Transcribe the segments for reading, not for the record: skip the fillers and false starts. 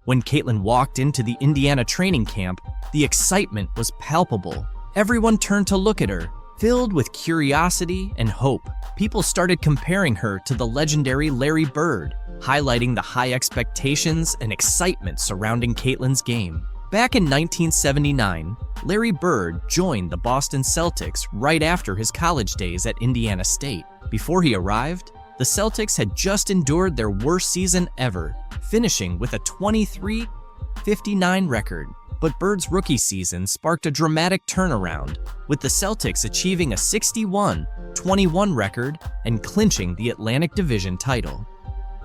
When Caitlin walked into the Indiana training camp, the excitement was palpable. Everyone turned to look at her, filled with curiosity and hope. People started comparing her to the legendary Larry Bird, highlighting the high expectations and excitement surrounding Caitlin's game. Back in 1979, Larry Bird joined the Boston Celtics right after his college days at Indiana State. Before he arrived, the Celtics had just endured their worst season ever, finishing with a 23-59 record. But Bird's rookie season sparked a dramatic turnaround, with the Celtics achieving a 61-21 record and clinching the Atlantic Division title.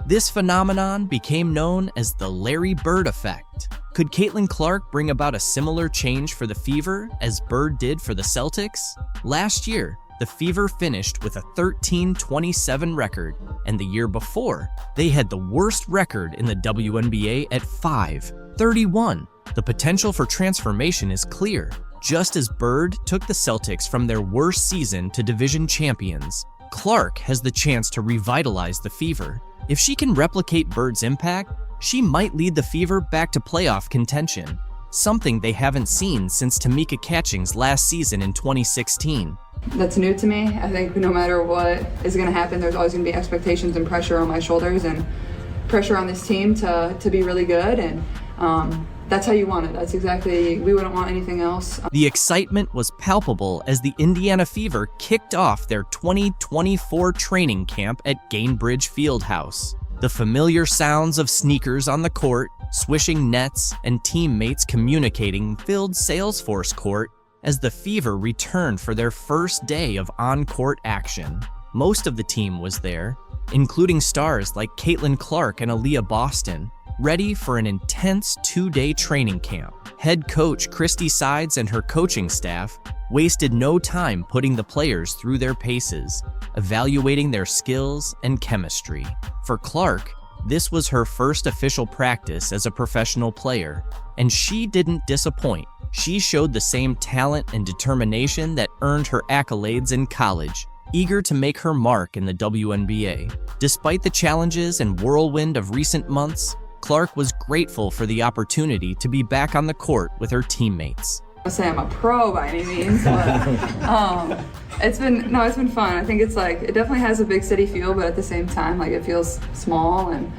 This phenomenon became known as the Larry Bird effect. Could Caitlin Clark bring about a similar change for the Fever as Bird did for the Celtics? Last year, the Fever finished with a 13-27 record, and the year before, they had the worst record in the WNBA at 5-31. The potential for transformation is clear. Just as Bird took the Celtics from their worst season to division champions, Clark has the chance to revitalize the Fever. If she can replicate Bird's impact, she might lead the Fever back to playoff contention, something they haven't seen since Tamika Catching's last season in 2016. That's new to me. I think no matter what is going to happen, there's always going to be expectations and pressure on my shoulders and pressure on this team to be really good, and that's how you want it. That's exactly, we wouldn't want anything else. The excitement was palpable as the Indiana Fever kicked off their 2024 training camp at Gainbridge Fieldhouse. The familiar sounds of sneakers on the court, swishing nets, and teammates communicating filled Salesforce Court as the Fever returned for their first day of on-court action. Most of the team was there, including stars like Caitlin Clark and Aaliyah Boston, ready for an intense 2-day training camp. Head coach Christy Sides and her coaching staff wasted no time putting the players through their paces, evaluating their skills and chemistry. For Clark, this was her first official practice as a professional player, and she didn't disappoint. She showed the same talent and determination that earned her accolades in college, eager to make her mark in the WNBA. Despite the challenges and whirlwind of recent months, Clark was grateful for the opportunity to be back on the court with her teammates. I say I'm a pro by any means, but it's been fun. I think it definitely has a big city feel, but at the same time, it feels small and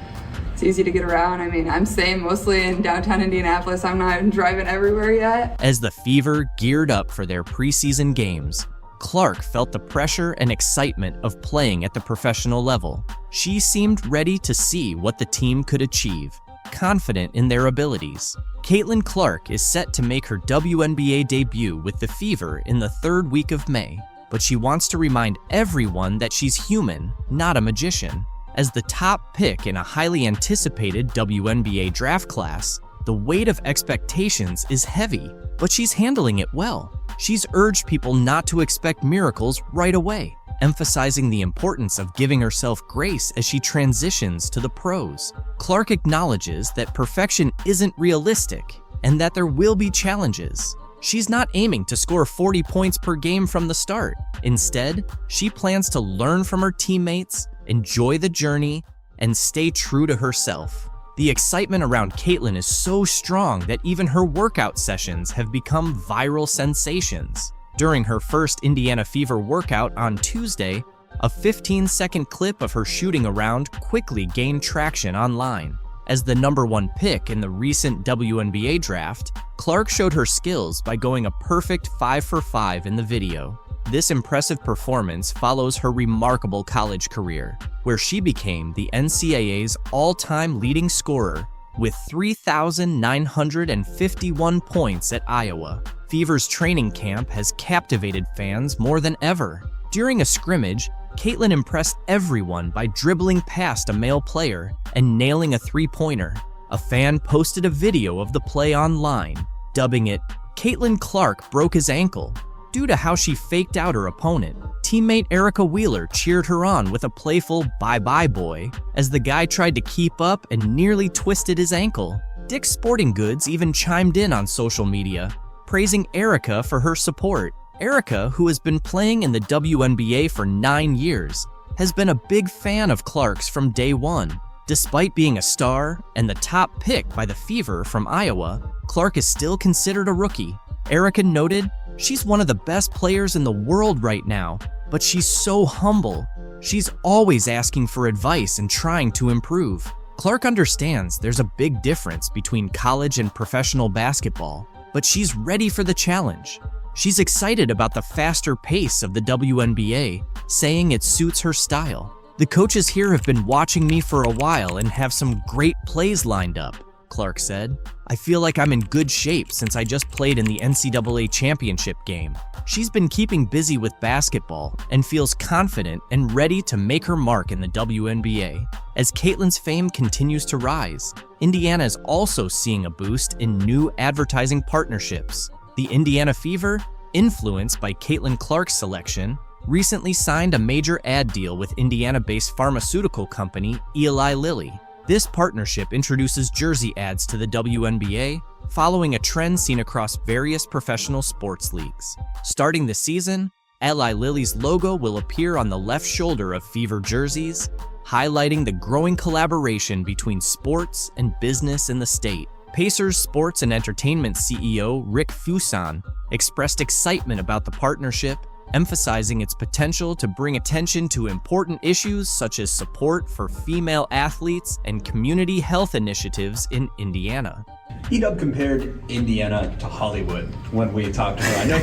it's easy to get around. I mean, I'm staying mostly in downtown Indianapolis. I'm not driving everywhere yet. As the Fever geared up for their preseason games, Clark felt the pressure and excitement of playing at the professional level. She seemed ready to see what the team could achieve, confident in their abilities. Caitlin Clark is set to make her WNBA debut with the Fever in the 3rd week of May, but she wants to remind everyone that she's human, not a magician. As the top pick in a highly anticipated WNBA draft class, the weight of expectations is heavy, but she's handling it well. She's urged people not to expect miracles right away, emphasizing the importance of giving herself grace as she transitions to the pros. Clark acknowledges that perfection isn't realistic and that there will be challenges. She's not aiming to score 40 points per game from the start. Instead, she plans to learn from her teammates, enjoy the journey, and stay true to herself. The excitement around Caitlin is so strong that even her workout sessions have become viral sensations. During her first Indiana Fever workout on Tuesday, a 15-second clip of her shooting around quickly gained traction online. As the #1 pick in the recent WNBA draft, Clark showed her skills by going a perfect 5 for 5 in the video. This impressive performance follows her remarkable college career, where she became the NCAA's all-time leading scorer with 3,951 points at Iowa. Fever's training camp has captivated fans more than ever. During a scrimmage, Caitlin impressed everyone by dribbling past a male player and nailing a three-pointer. A fan posted a video of the play online, dubbing it, "Caitlin Clark broke his ankle." Due to how she faked out her opponent, teammate Erica Wheeler cheered her on with a playful "bye-bye boy" as the guy tried to keep up and nearly twisted his ankle. Dick's Sporting Goods even chimed in on social media, praising Erica for her support. Erica, who has been playing in the WNBA for 9 years, has been a big fan of Clark's from day one. Despite being a star and the top pick by the Fever from Iowa, Clark is still considered a rookie. Erica noted, "She's one of the best players in the world right now, but she's so humble. She's always asking for advice and trying to improve." Clark understands there's a big difference between college and professional basketball, but she's ready for the challenge. She's excited about the faster pace of the WNBA, saying it suits her style. "The coaches here have been watching me for a while and have some great plays lined up," Clark said. "I feel like I'm in good shape since I just played in the NCAA championship game." She's been keeping busy with basketball and feels confident and ready to make her mark in the WNBA. As Caitlin's fame continues to rise, Indiana is also seeing a boost in new advertising partnerships. The Indiana Fever, influenced by Caitlin Clark's selection, recently signed a major ad deal with Indiana-based pharmaceutical company Eli Lilly. This partnership introduces jersey ads to the WNBA, following a trend seen across various professional sports leagues. Starting this season, Eli Lilly's logo will appear on the left shoulder of Fever jerseys, highlighting the growing collaboration between sports and business in the state. Pacers Sports and Entertainment CEO Rick Fuson expressed excitement about the partnership, emphasizing its potential to bring attention to important issues such as support for female athletes and community health initiatives in Indiana. Edub compared Indiana to Hollywood when we talked to her. I know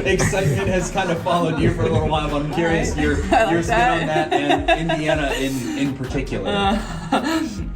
excitement has kind of followed you for a little while, but I'm curious your spin on that and Indiana in particular.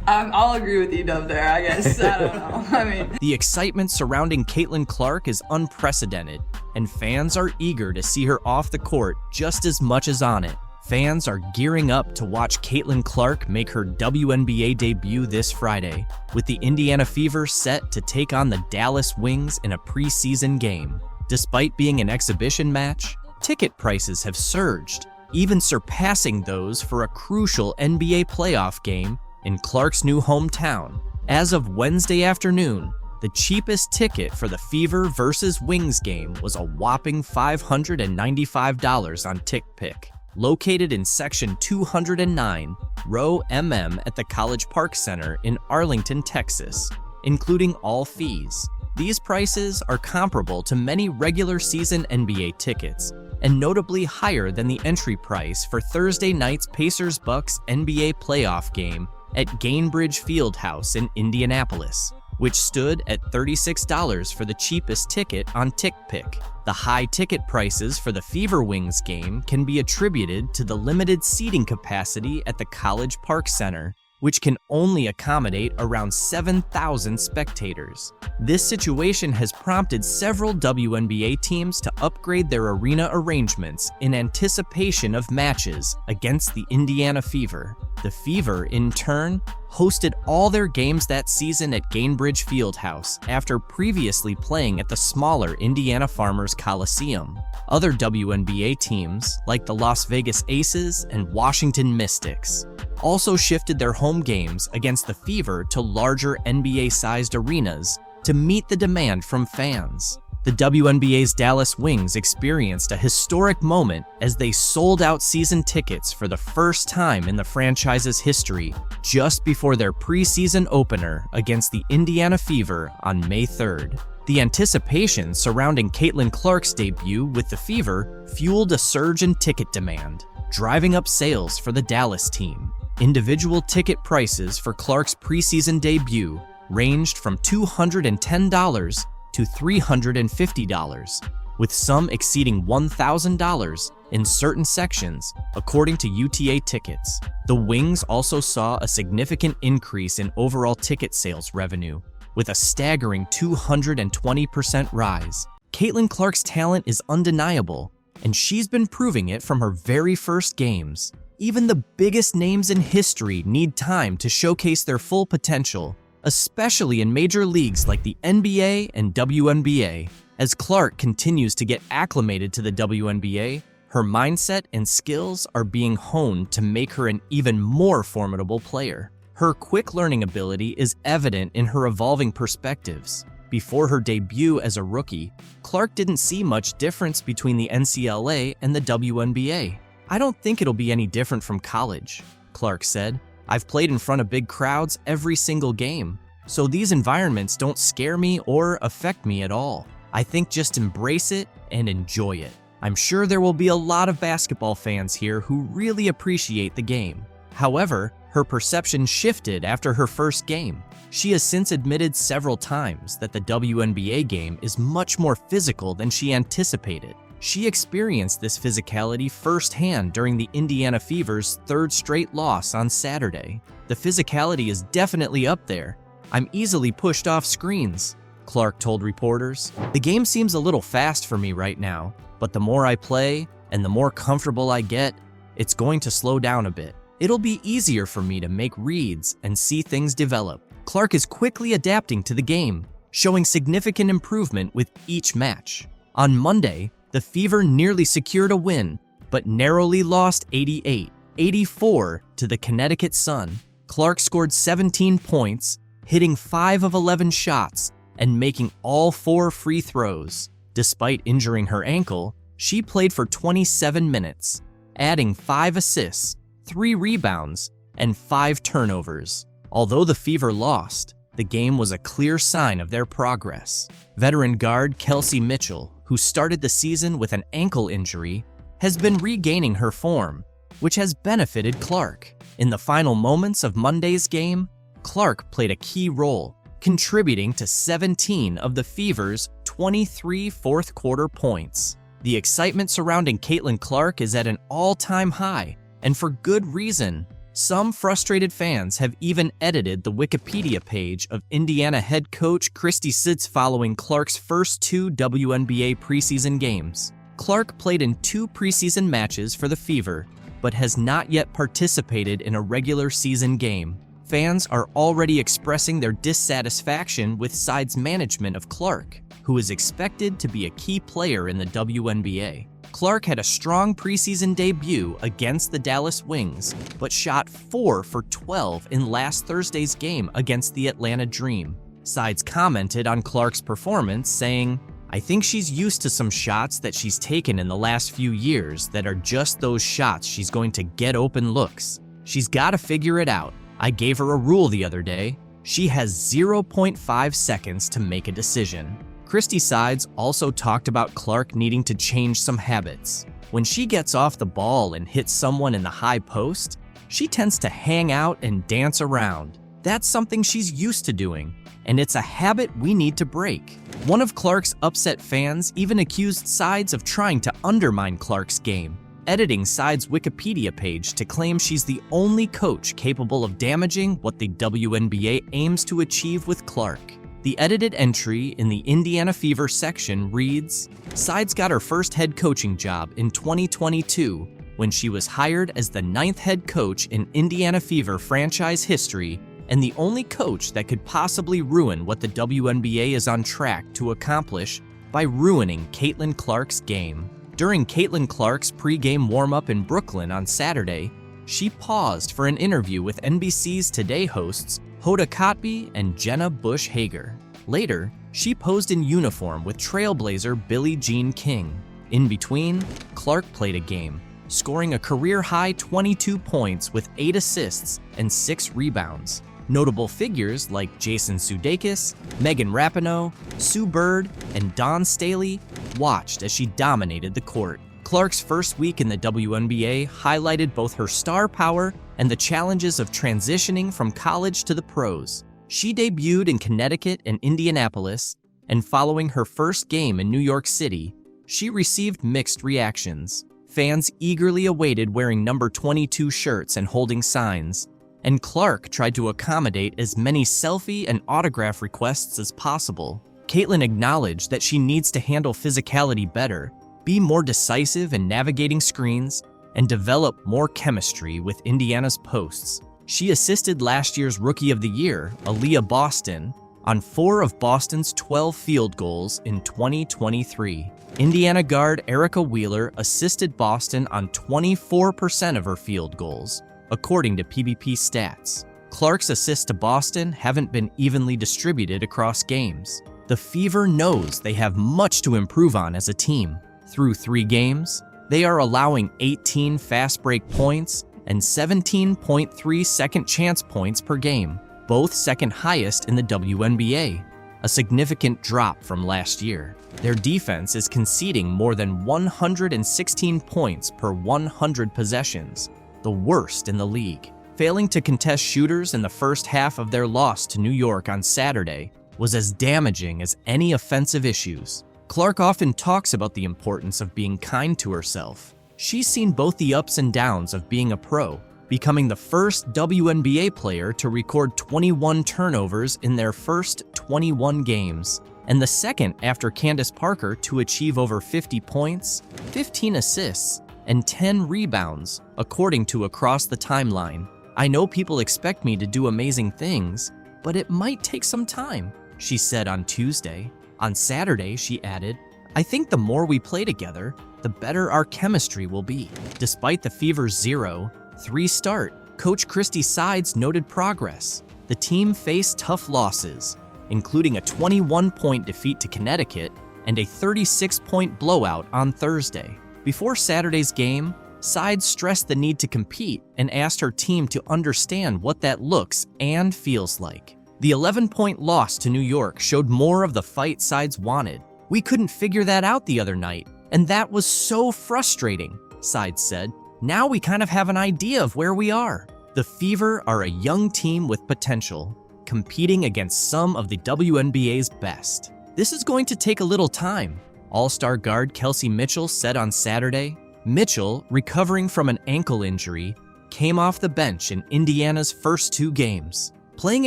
I'll agree with Edub there, I guess. I don't know. The excitement surrounding Caitlin Clark is unprecedented, and fans are eager to see her off the court just as much as on it. Fans are gearing up to watch Caitlin Clark make her WNBA debut this Friday, with the Indiana Fever set to take on the Dallas Wings in a preseason game. Despite being an exhibition match, ticket prices have surged, even surpassing those for a crucial NBA playoff game in Clark's new hometown. As of Wednesday afternoon, the cheapest ticket for the Fever vs. Wings game was a whopping $595 on TickPick. Located in Section 209, Row MM at the College Park Center in Arlington, Texas, including all fees. These prices are comparable to many regular season NBA tickets, and notably higher than the entry price for Thursday night's Pacers-Bucks NBA playoff game at Gainbridge Fieldhouse in Indianapolis, which stood at $36 for the cheapest ticket on TickPick. The high ticket prices for the Fever Wings game can be attributed to the limited seating capacity at the College Park Center, which can only accommodate around 7,000 spectators. This situation has prompted several WNBA teams to upgrade their arena arrangements in anticipation of matches against the Indiana Fever. The Fever, in turn, hosted all their games that season at Gainbridge Fieldhouse after previously playing at the smaller Indiana Farmers Coliseum. Other WNBA teams, like the Las Vegas Aces and Washington Mystics, also shifted their home games against the Fever to larger NBA-sized arenas to meet the demand from fans. The WNBA's Dallas Wings experienced a historic moment as they sold out season tickets for the first time in the franchise's history just before their preseason opener against the Indiana Fever on May 3rd. The anticipation surrounding Caitlin Clark's debut with the Fever fueled a surge in ticket demand, driving up sales for the Dallas team. Individual ticket prices for Clark's preseason debut ranged from $210 to $350, with some exceeding $1,000 in certain sections, according to UTA Tickets. The Wings also saw a significant increase in overall ticket sales revenue, with a staggering 220% rise. Caitlin Clark's talent is undeniable, and she's been proving it from her very first games. Even the biggest names in history need time to showcase their full potential, especially in major leagues like the NBA and WNBA. As Clark continues to get acclimated to the WNBA, her mindset and skills are being honed to make her an even more formidable player. Her quick learning ability is evident in her evolving perspectives. Before her debut as a rookie, Clark didn't see much difference between the NCAA and the WNBA. "I don't think it'll be any different from college," Clark said. I've played in front of big crowds every single game, so these environments don't scare me or affect me at all. I think just embrace it and enjoy it. I'm sure there will be a lot of basketball fans here who really appreciate the game. However, her perception shifted after her first game. She has since admitted several times that the WNBA game is much more physical than she anticipated. She experienced this physicality firsthand during the Indiana Fever's third straight loss on Saturday. The physicality is definitely up there. I'm easily pushed off screens, Clark told reporters. The game seems a little fast for me right now, but the more I play and the more comfortable I get, it's going to slow down a bit. It'll be easier for me to make reads and see things develop. Clark is quickly adapting to the game, showing significant improvement with each match. On Monday, the Fever nearly secured a win, but narrowly lost 88-84 to the Connecticut Sun. Clark scored 17 points, hitting 5 of 11 shots and making all 4 free throws. Despite injuring her ankle, she played for 27 minutes, adding 5 assists, 3 rebounds, and 5 turnovers. Although the Fever lost, the game was a clear sign of their progress. Veteran guard Kelsey Mitchell, who started the season with an ankle injury, has been regaining her form, which has benefited Clark. In the final moments of Monday's game, Clark played a key role, contributing to 17 of the Fever's 23 fourth-quarter points. The excitement surrounding Caitlin Clark is at an all-time high, and for good reason. Some frustrated fans have even edited the Wikipedia page of Indiana head coach Christy Sitz following Clark's first 2 WNBA preseason games. Clark played in 2 preseason matches for the Fever, but has not yet participated in a regular season game. Fans are already expressing their dissatisfaction with side's management of Clark, who is expected to be a key player in the WNBA. Clark had a strong preseason debut against the Dallas Wings, but shot 4 for 12 in last Thursday's game against the Atlanta Dream. Sides commented on Clark's performance, saying, "I think she's used to some shots that she's taken in the last few years that are just those shots she's going to get open looks. She's got to figure it out. I gave her a rule the other day. She has 0.5 seconds to make a decision." Christy Sides also talked about Clark needing to change some habits. When she gets off the ball and hits someone in the high post, she tends to hang out and dance around. That's something she's used to doing, and it's a habit we need to break. One of Clark's upset fans even accused Sides of trying to undermine Clark's game, editing Sides' Wikipedia page to claim she's the only coach capable of damaging what the WNBA aims to achieve with Clark. The edited entry in the Indiana Fever section reads, "Sides got her first head coaching job in 2022 when she was hired as the 9th head coach in Indiana Fever franchise history and the only coach that could possibly ruin what the WNBA is on track to accomplish by ruining Caitlin Clark's game." During Caitlin Clark's pre-game warm-up in Brooklyn on Saturday, she paused for an interview with NBC's Today hosts Hoda Kotb and Jenna Bush Hager. Later, she posed in uniform with Trailblazer Billie Jean King. In between, Clark played a game, scoring a career-high 22 points with 8 assists and 6 rebounds. Notable figures like Jason Sudeikis, Megan Rapinoe, Sue Bird, and Dawn Staley watched as she dominated the court. Clark's first week in the WNBA highlighted both her star power and the challenges of transitioning from college to the pros. She debuted in Connecticut and Indianapolis, and following her first game in New York City, she received mixed reactions. Fans eagerly awaited wearing number 22 shirts and holding signs, and Clark tried to accommodate as many selfie and autograph requests as possible. Caitlin acknowledged that she needs to handle physicality better, be more decisive in navigating screens, and develop more chemistry with Indiana's posts. She assisted last year's Rookie of the Year, Aaliyah Boston, on 4 of Boston's 12 field goals in 2023. Indiana guard Erica Wheeler assisted Boston on 24% of her field goals, according to PBP stats. Clark's assists to Boston haven't been evenly distributed across games. The Fever knows they have much to improve on as a team. Through 3 games, they are allowing 18 fast break points and 17.3 second chance points per game, both second highest in the WNBA, a significant drop from last year. Their defense is conceding more than 116 points per 100 possessions, the worst in the league. Failing to contest shooters in the first half of their loss to New York on Saturday was as damaging as any offensive issues. Clark often talks about the importance of being kind to herself. She's seen both the ups and downs of being a pro, becoming the first WNBA player to record 21 turnovers in their first 21 games, and the second after Candace Parker to achieve over 50 points, 15 assists, and 10 rebounds, according to Across the Timeline. "I know people expect me to do amazing things, but it might take some time," she said on Tuesday. On Saturday, she added, "I think the more we play together, the better our chemistry will be." Despite the Fever's 0-3 start, Coach Christy Sides noted progress. The team faced tough losses, including a 21-point defeat to Connecticut and a 36-point blowout on Thursday. Before Saturday's game, Sides stressed the need to compete and asked her team to understand what that looks and feels like. The 11-point loss to New York showed more of the fight Sides wanted. "We couldn't figure that out the other night, and that was so frustrating," Sides said. "Now we kind of have an idea of where we are." The Fever are a young team with potential, competing against some of the WNBA's best. "This is going to take a little time," All-Star guard Kelsey Mitchell said on Saturday. Mitchell, recovering from an ankle injury, came off the bench in Indiana's first 2 games. "Playing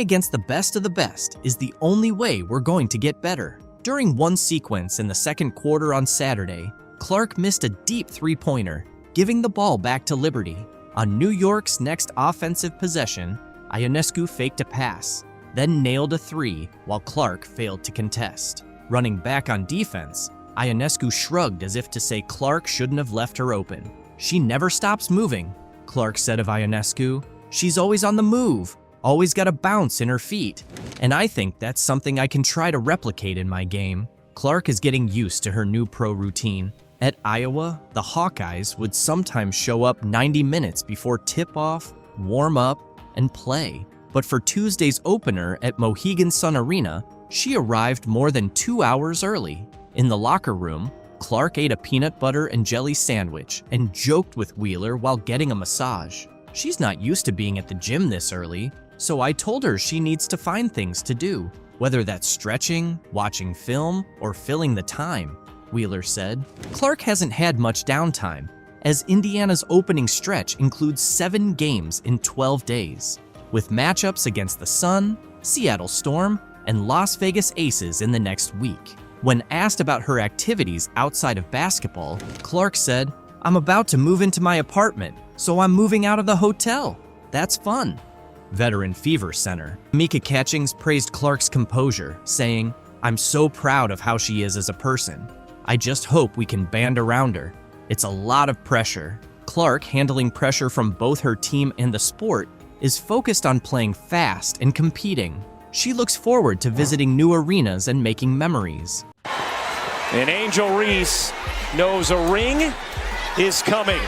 against the best of the best is the only way we're going to get better." During one sequence in the second quarter on Saturday, Clark missed a deep three-pointer, giving the ball back to Liberty. On New York's next offensive possession, Ionescu faked a pass, then nailed a three while Clark failed to contest. Running back on defense, Ionescu shrugged as if to say Clark shouldn't have left her open. "She never stops moving," Clark said of Ionescu. "She's always on the move, always got a bounce in her feet, and I think that's something I can try to replicate in my game." Clark is getting used to her new pro routine. At Iowa, the Hawkeyes would sometimes show up 90 minutes before tip-off, warm up, and play. But for Tuesday's opener at Mohegan Sun Arena, she arrived more than 2 hours early. In the locker room, Clark ate a peanut butter and jelly sandwich and joked with Wheeler while getting a massage. "She's not used to being at the gym this early, so I told her she needs to find things to do, whether that's stretching, watching film, or filling the time," Wheeler said. Clark hasn't had much downtime, as Indiana's opening stretch includes 7 games in 12 days, with matchups against the Sun, Seattle Storm, and Las Vegas Aces in the next week. When asked about her activities outside of basketball, Clark said, "I'm about to move into my apartment, so I'm moving out of the hotel. That's fun." Veteran Fever center Mika Catchings praised Clark's composure, saying, "I'm so proud of how she is as a person. I just hope we can band around her. It's a lot of pressure." Clark, handling pressure from both her team and the sport, is focused on playing fast and competing. She looks forward to visiting new arenas and making memories. And Angel Reese knows a ring is coming.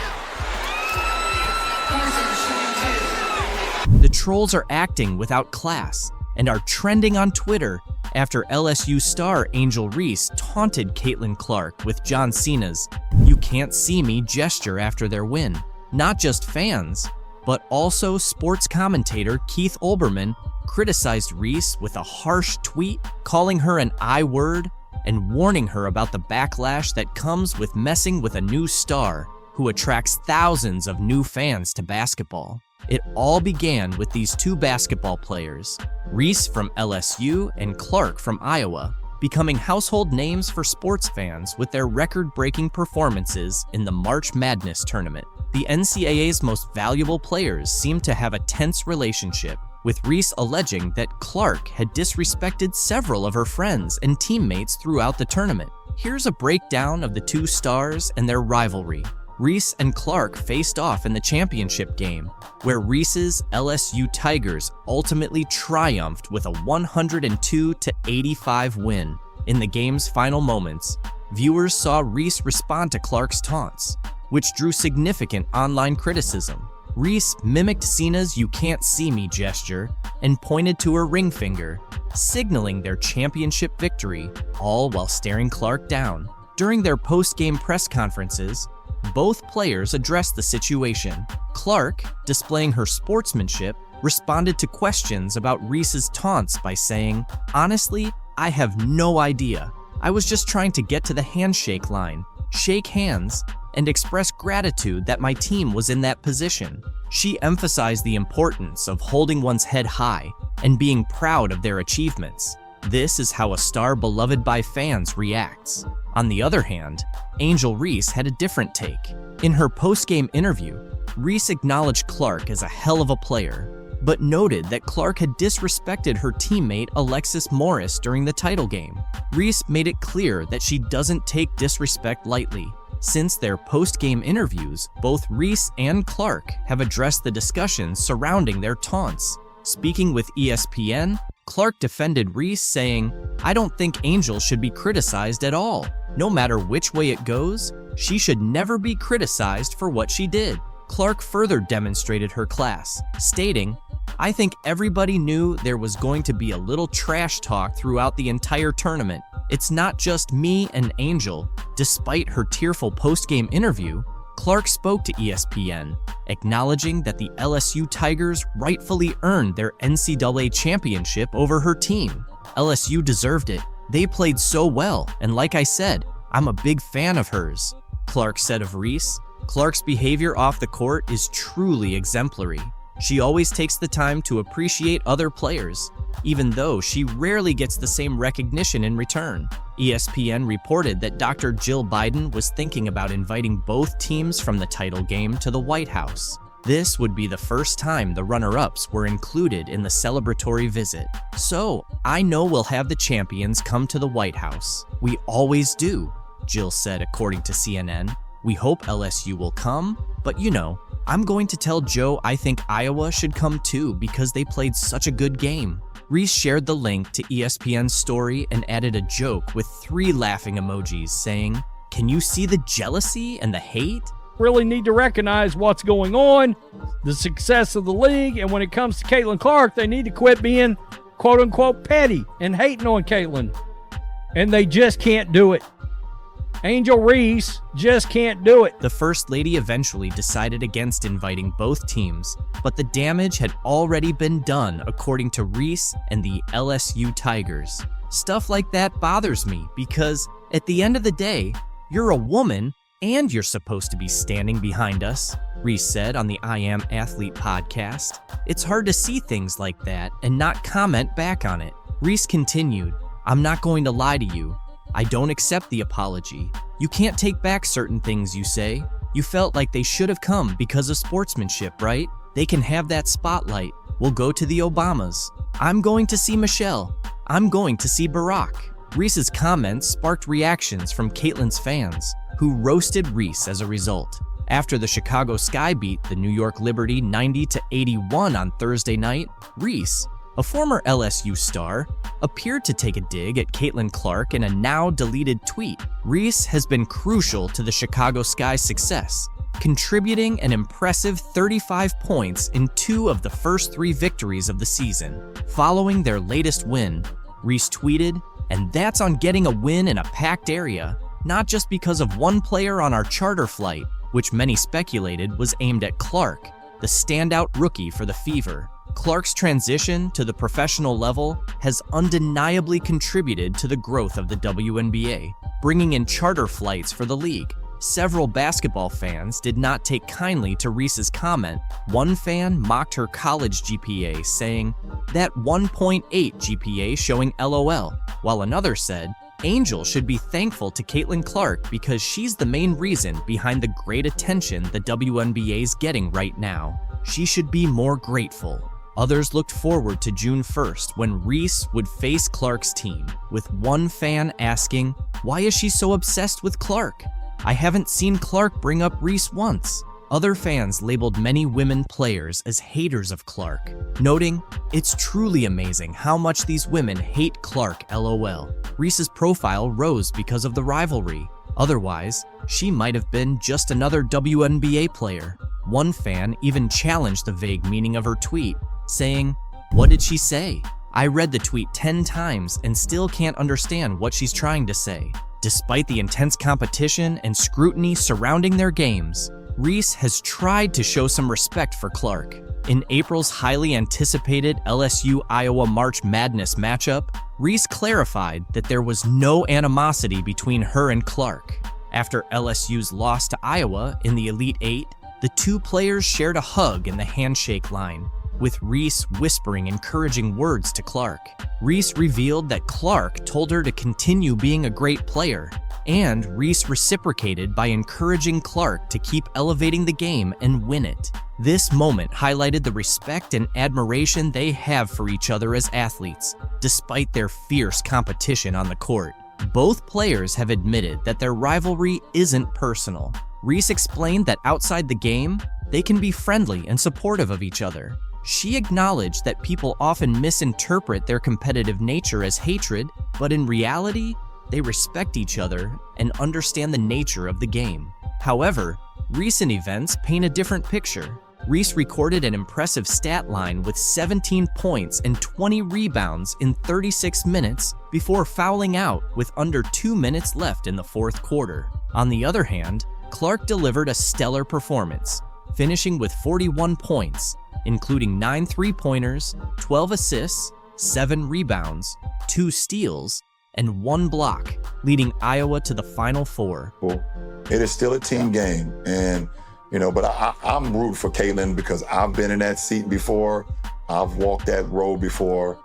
The trolls are acting without class and are trending on Twitter after LSU star Angel Reese taunted Caitlin Clark with John Cena's "You can't see me" gesture after their win. Not just fans, but also sports commentator Keith Olbermann criticized Reese with a harsh tweet, calling her an I-word and warning her about the backlash that comes with messing with a new star who attracts thousands of new fans to basketball. It all began with these 2 basketball players, Reese from LSU and Clark from Iowa, becoming household names for sports fans with their record-breaking performances in the March Madness tournament. The NCAA's most valuable players seem to have a tense relationship, with Reese alleging that Clark had disrespected several of her friends and teammates throughout the tournament. Here's a breakdown of the 2 stars and their rivalry. Reese and Clark faced off in the championship game, where Reese's LSU Tigers ultimately triumphed with a 102-85 win. In the game's final moments, viewers saw Reese respond to Clark's taunts, which drew significant online criticism. Reese mimicked Cena's "you can't see me" gesture and pointed to her ring finger, signaling their championship victory, all while staring Clark down. During their post-game press conferences, both players addressed the situation. Clark, displaying her sportsmanship, responded to questions about Reese's taunts by saying, "Honestly, I have no idea. I was just trying to get to the handshake line, shake hands, and express gratitude that my team was in that position." She emphasized the importance of holding one's head high and being proud of their achievements. This is how a star beloved by fans reacts. On the other hand, Angel Reese had a different take. In her post-game interview, Reese acknowledged Clark as a hell of a player, but noted that Clark had disrespected her teammate Alexis Morris during the title game. Reese made it clear that she doesn't take disrespect lightly. Since their post-game interviews, both Reese and Clark have addressed the discussions surrounding their taunts. Speaking with ESPN, Clark defended Reese, saying, "I don't think Angel should be criticized at all. No matter which way it goes, she should never be criticized for what she did." Clark further demonstrated her class, stating, "I think everybody knew there was going to be a little trash talk throughout the entire tournament. It's not just me and Angel." Despite her tearful post-game interview, Clark spoke to ESPN, acknowledging that the LSU Tigers rightfully earned their NCAA championship over her team. "LSU deserved it. They played so well, and like I said, I'm a big fan of hers," Clark said of Reese. Clark's behavior off the court is truly exemplary. She always takes the time to appreciate other players, even though she rarely gets the same recognition in return. ESPN reported that Dr. Jill Biden was thinking about inviting both teams from the title game to the White House. This would be the first time the runner-ups were included in the celebratory visit. "So, I know we'll have the champions come to the White House. We always do," Jill said, according to CNN. "We hope LSU will come, but you know, I'm going to tell Joe I think Iowa should come too because they played such a good game." Reese shared the link to ESPN's story and added a joke with 3 laughing emojis, saying, "Can you see the jealousy and the hate?" Really need to recognize what's going on, the success of the league, and when it comes to Caitlin Clark, they need to quit being quote-unquote petty and hating on Caitlin. And they just can't do it. Angel Reese just can't do it. The First Lady eventually decided against inviting both teams, but the damage had already been done, according to Reese and the LSU Tigers. "Stuff like that bothers me because, at the end of the day, you're a woman and you're supposed to be standing behind us," Reese said on the I Am Athlete podcast. "It's hard to see things like that and not comment back on it." Reese continued, "I'm not going to lie to you. I don't accept the apology. You can't take back certain things you say. You felt like they should have come because of sportsmanship, right? They can have that spotlight. We'll go to the Obamas. I'm going to see Michelle. I'm going to see Barack." Reese's comments sparked reactions from Caitlin's fans, who roasted Reese as a result. After the Chicago Sky beat the New York Liberty 90-81 on Thursday night, Reese, a former LSU star, appeared to take a dig at Caitlin Clark in a now-deleted tweet. Reese has been crucial to the Chicago Sky's success, contributing an impressive 35 points in 2 of the first 3 victories of the season. Following their latest win, Reese tweeted, "And that's on getting a win in a packed area, not just because of one player on our charter flight," which many speculated was aimed at Clark, the standout rookie for the Fever. Clark's transition to the professional level has undeniably contributed to the growth of the WNBA, bringing in charter flights for the league. Several basketball fans did not take kindly to Reese's comment. One fan mocked her college GPA, saying, "That 1.8 GPA showing LOL," while another said, "Angel should be thankful to Caitlin Clark because she's the main reason behind the great attention the WNBA's getting right now. She should be more grateful." Others looked forward to June 1st when Reese would face Clark's team, with one fan asking, "Why is she so obsessed with Clark? I haven't seen Clark bring up Reese once." Other fans labeled many women players as haters of Clark, noting, "It's truly amazing how much these women hate Clark, LOL." Reese's profile rose because of the rivalry. Otherwise, she might have been just another WNBA player. One fan even challenged the vague meaning of her tweet, saying, "What did she say? I read the tweet 10 times and still can't understand what she's trying to say." Despite the intense competition and scrutiny surrounding their games, Reese has tried to show some respect for Clark. In April's highly anticipated LSU-Iowa March Madness matchup, Reese clarified that there was no animosity between her and Clark. After LSU's loss to Iowa in the Elite Eight, the two players shared a hug in the handshake line, with Reese whispering encouraging words to Clark. Reese revealed that Clark told her to continue being a great player, and Reese reciprocated by encouraging Clark to keep elevating the game and win it. This moment highlighted the respect and admiration they have for each other as athletes, despite their fierce competition on the court. Both players have admitted that their rivalry isn't personal. Reese explained that outside the game, they can be friendly and supportive of each other. She acknowledged that people often misinterpret their competitive nature as hatred, but in reality, they respect each other and understand the nature of the game. However, recent events paint a different picture. Reese recorded an impressive stat line with 17 points and 20 rebounds in 36 minutes before fouling out with under 2 minutes left in the fourth quarter. On the other hand, Clark delivered a stellar performance, finishing with 41 points, including 9 three-pointers, 12 assists, 7 rebounds, 2 steals, and 1 block, leading Iowa to the Final Four. It is still a team game, and but I'm rooting for Caitlin because I've been in that seat before. I've walked that road before.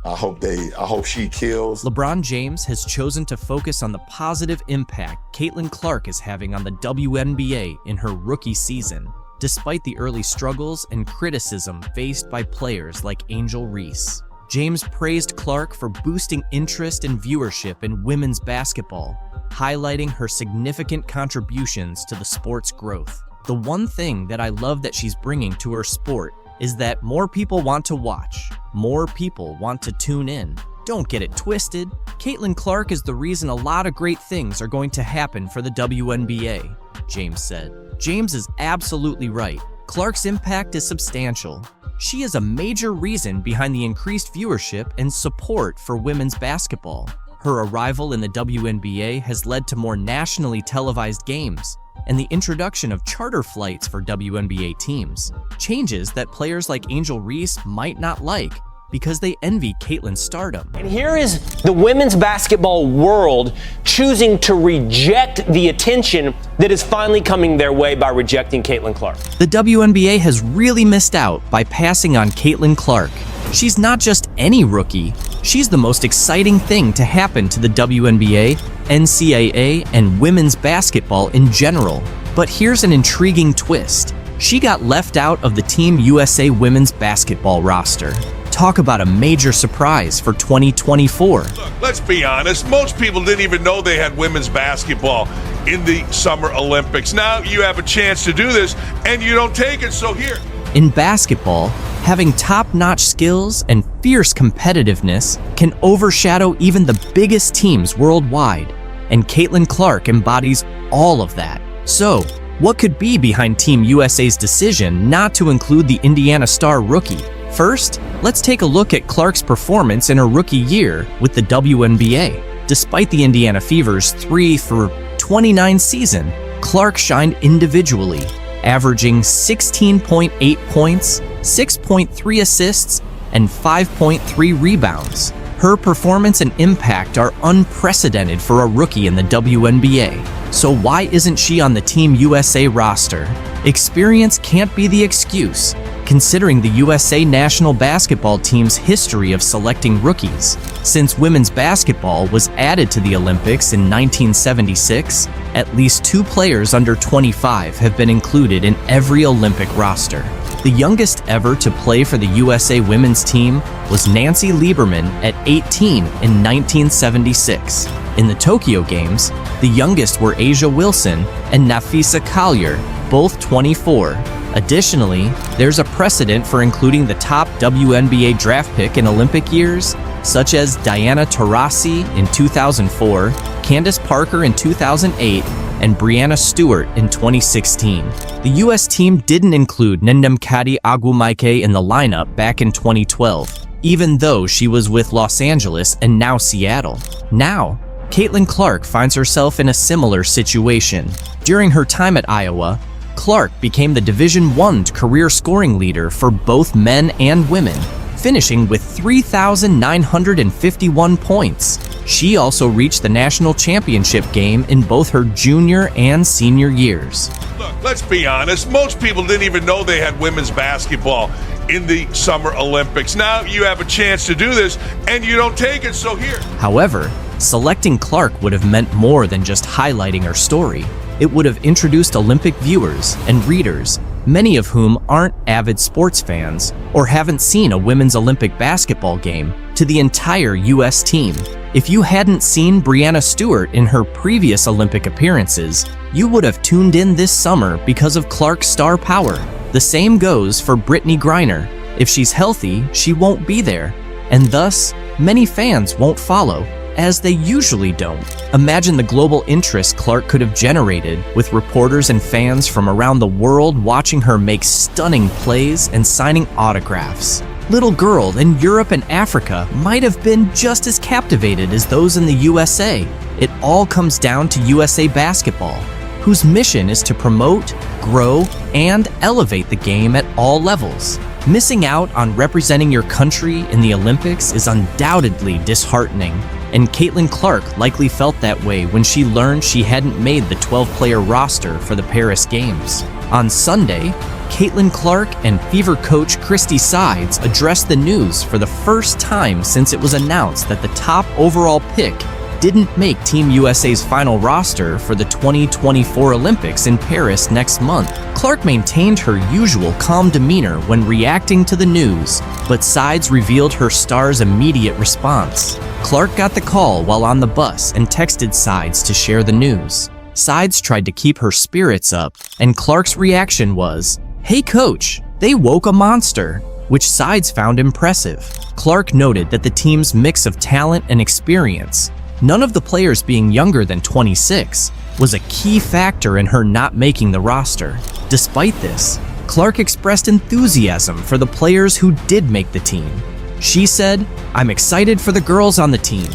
I hope she kills. LeBron James has chosen to focus on the positive impact Caitlin Clark is having on the WNBA in her rookie season, despite the early struggles and criticism faced by players like Angel Reese. James praised Clark for boosting interest and viewership in women's basketball, highlighting her significant contributions to the sport's growth. "The one thing that I love that she's bringing to her sport is that more people want to watch, more people want to tune in. Don't get it twisted. Caitlin Clark is the reason a lot of great things are going to happen for the WNBA," James said. James is absolutely right. Clark's impact is substantial. She is a major reason behind the increased viewership and support for women's basketball. Her arrival in the WNBA has led to more nationally televised games and the introduction of charter flights for WNBA teams, changes that players like Angel Reese might not like because they envy Caitlin's stardom. And here is the women's basketball world choosing to reject the attention that is finally coming their way by rejecting Caitlin Clark. The WNBA has really missed out by passing on Caitlin Clark. She's not just any rookie, she's the most exciting thing to happen to the WNBA, NCAA, and women's basketball in general. But here's an intriguing twist. She got left out of the Team USA women's basketball roster. Talk about a major surprise for 2024. Look, let's be honest. Most people didn't even know they had women's basketball in the Summer Olympics. Now you have a chance to do this, and you don't take it, so here. In basketball, having top-notch skills and fierce competitiveness can overshadow even the biggest teams worldwide, and Caitlin Clark embodies all of that. So, what could be behind Team USA's decision not to include the Indiana Star rookie? First, let's take a look at Clark's performance in her rookie year with the WNBA. Despite the Indiana Fever's 3-for-29 season, Clark shined individually, averaging 16.8 points, 6.3 assists, and 5.3 rebounds. Her performance and impact are unprecedented for a rookie in the WNBA. So why isn't she on the Team USA roster? Experience can't be the excuse, considering the USA national basketball team's history of selecting rookies. Since women's basketball was added to the Olympics in 1976, at least 2 players under 25 have been included in every Olympic roster. The youngest ever to play for the USA women's team was Nancy Lieberman at 18 in 1976. In the Tokyo Games, the youngest were Asia Wilson and Nafisa Collier, both 24. Additionally, there's a precedent for including the top WNBA draft pick in Olympic years, such as Diana Taurasi in 2004, Candace Parker in 2008, and Brianna Stewart in 2016. The U.S. team didn't include Ndamukadi Agwumaike in the lineup back in 2012, even though she was with Los Angeles and now Seattle. Now, Caitlin Clark finds herself in a similar situation. During her time at Iowa, Clark became the Division I career scoring leader for both men and women, finishing with 3,951 points. She also reached the national championship game in both her junior and senior years. Look, let's be honest. Most people didn't even know they had women's basketball in the Summer Olympics. Now you have a chance to do this, and you don't take it, so here. However, selecting Clark would have meant more than just highlighting her story. It would have introduced Olympic viewers and readers, many of whom aren't avid sports fans or haven't seen a women's Olympic basketball game, to the entire U.S. team. If you hadn't seen Brianna Stewart in her previous Olympic appearances, you would have tuned in this summer because of Clark's star power. The same goes for Brittany Griner. If she's healthy, she won't be there, and thus, many fans won't follow, as they usually don't. Imagine the global interest Clark could have generated, with reporters and fans from around the world watching her make stunning plays and signing autographs. Little girls in Europe and Africa might have been just as captivated as those in the USA. It all comes down to USA Basketball, whose mission is to promote, grow, and elevate the game at all levels. Missing out on representing your country in the Olympics is undoubtedly disheartening, and Caitlin Clark likely felt that way when she learned she hadn't made the 12-player roster for the Paris Games. On Sunday, Caitlin Clark and Fever coach Christy Sides addressed the news for the first time since it was announced that the top overall pick didn't make Team USA's final roster for the 2024 Olympics in Paris next month. Clark maintained her usual calm demeanor when reacting to the news, but Sides revealed her star's immediate response. Clark got the call while on the bus and texted Sides to share the news. Sides tried to keep her spirits up, and Clark's reaction was, "Hey coach, they woke a monster," which Sides found impressive. Clark noted that the team's mix of talent and experience, none of the players being younger than 26, was a key factor in her not making the roster. Despite this, Clark expressed enthusiasm for the players who did make the team. She said, "I'm excited for the girls on the team.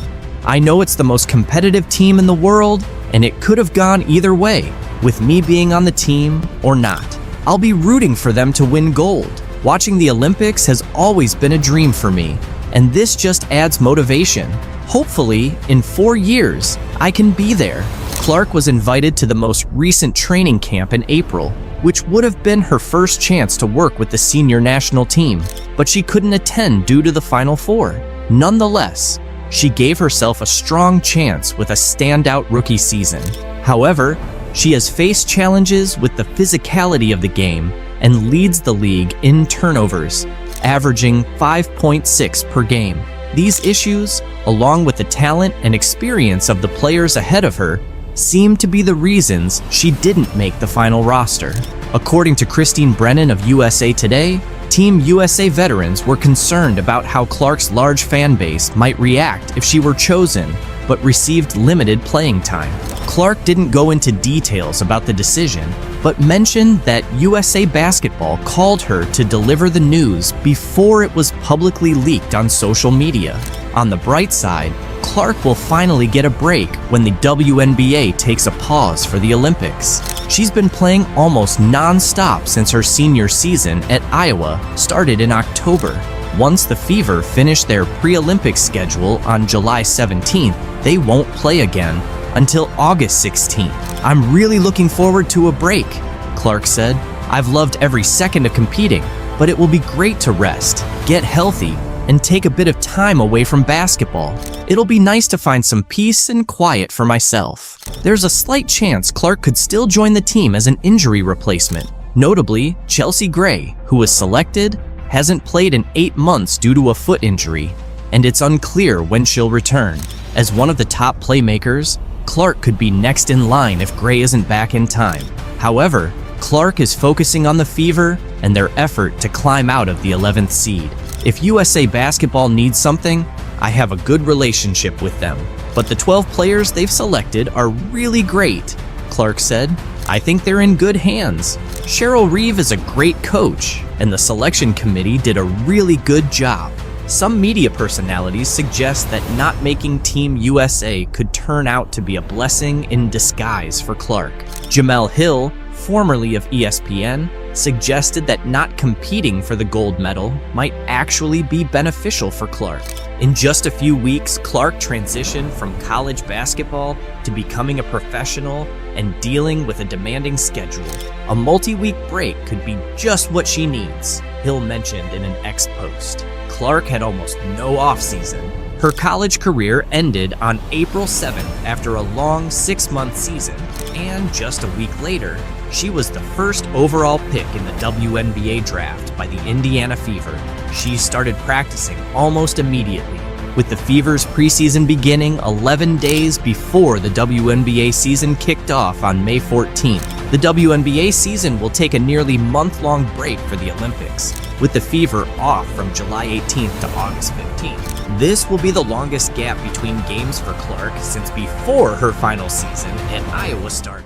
I know it's the most competitive team in the world, and it could have gone either way, with me being on the team or not. I'll be rooting for them to win gold. Watching the Olympics has always been a dream for me, and this just adds motivation. Hopefully, in 4 years, I can be there." Clark was invited to the most recent training camp in April, which would have been her first chance to work with the senior national team, but she couldn't attend due to the Final Four. Nonetheless, she gave herself a strong chance with a standout rookie season. However, she has faced challenges with the physicality of the game and leads the league in turnovers, averaging 5.6 per game. These issues, along with the talent and experience of the players ahead of her, seem to be the reasons she didn't make the final roster. According to Christine Brennan of USA Today, Team USA veterans were concerned about how Clark's large fan base might react if she were chosen, but received limited playing time. Clark didn't go into details about the decision, but mentioned that USA Basketball called her to deliver the news before it was publicly leaked on social media. On the bright side, Clark will finally get a break when the WNBA takes a pause for the Olympics. She's been playing almost non-stop since her senior season at Iowa started in October. Once the Fever finish their pre-Olympic schedule on July 17th, they won't play again until August 16th. "I'm really looking forward to a break," Clark said. "I've loved every second of competing, but it will be great to rest, get healthy, and take a bit of time away from basketball. It'll be nice to find some peace and quiet for myself." There's a slight chance Clark could still join the team as an injury replacement. Notably, Chelsea Gray, who was selected, hasn't played in 8 months due to a foot injury, and it's unclear when she'll return. As one of the top playmakers, Clark could be next in line if Gray isn't back in time. However, Clark is focusing on the Fever and their effort to climb out of the 11th seed. If USA Basketball needs something, I have a good relationship with them, but the 12 players they've selected are really great. Clark said, "I think they're in good hands. Cheryl Reeve is a great coach, and the selection committee did a really good job." Some media personalities suggest that not making Team USA could turn out to be a blessing in disguise for Clark. Jamel Hill, formerly of ESPN, suggested that not competing for the gold medal might actually be beneficial for Clark. In just a few weeks, Clark transitioned from college basketball to becoming a professional and dealing with a demanding schedule. A multi-week break could be just what she needs, Hill mentioned in an X post. Clark had almost no offseason. Her college career ended on April 7th after a long 6-month season, and just a week later, she was the first overall pick in the WNBA draft by the Indiana Fever. She started practicing almost immediately, with the Fever's preseason beginning 11 days before the WNBA season kicked off on May 14th. The WNBA season will take a nearly month-long break for the Olympics, with the Fever off from July 18th to August 15th. This will be the longest gap between games for Clark since before her final season at Iowa started.